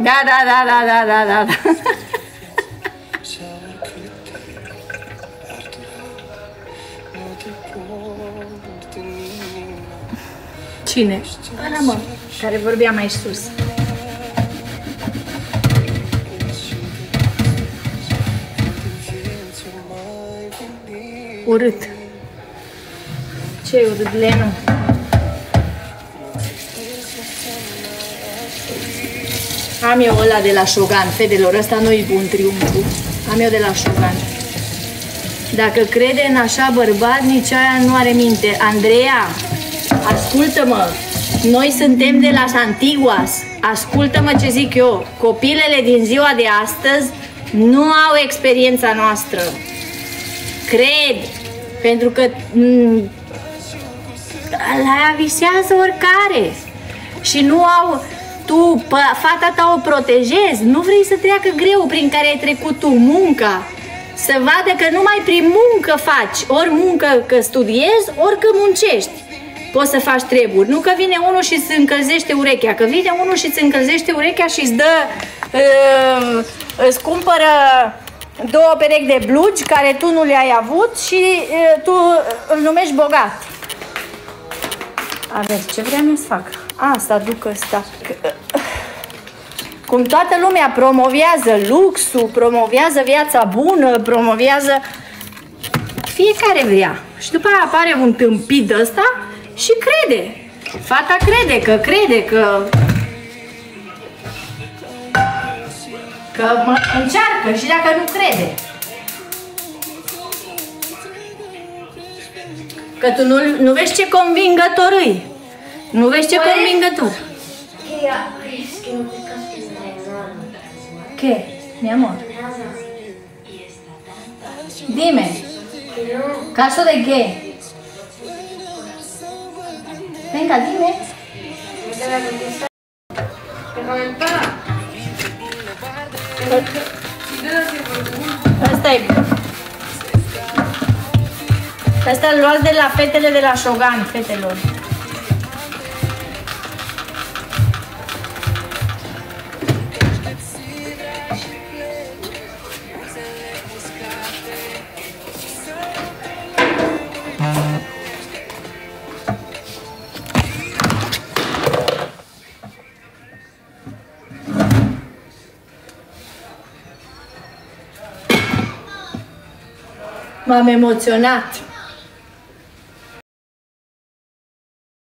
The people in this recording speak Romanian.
Da, da, da, da, da, da, da. Cine? Ăla, mă, care vorbea mai sus. Urât. Ce-i urât, Lenu? Am eu ăla de la Shogun, fetelor, ăsta nu-i bun triumful. Am eu de la Shogun. Dacă crede în așa bărbat, nici aia nu are minte. Andreea, ascultă-mă, noi suntem de Las Antiguas. Ascultă-mă ce zic eu. Copilele din ziua de astăzi nu au experiența noastră. Cred, pentru că la visează oricare. Și nu au... Tu, fata ta o protejezi, nu vrei să treacă greu prin care ai trecut tu, munca. Să vadă că numai prin muncă faci, ori muncă că studiezi, ori că muncești. Poți să faci treburi. Nu că vine unul și îți încălzește urechea, că vine unul și îți încălzește urechea și îți dă, îți cumpără 2 perechi de blugi care tu nu le-ai avut și tu îl numești bogat. Aveți, ce vreau să fac? Asta, duc ăsta. Cum toată lumea promovează luxul, promovează viața bună, promovează... Fiecare vrea. Și după aia apare un tâmpit ăsta și crede. Fata crede că încearcă și dacă nu crede. Că tu nu vezi ce convingător îi. Nu vezi ce convingător. ¿Qué? Mi amor. Dime. ¿Caso de qué? Venga, dime. Asta îl luați de la fetele de la Shogun, fetelor. M-am emoționat.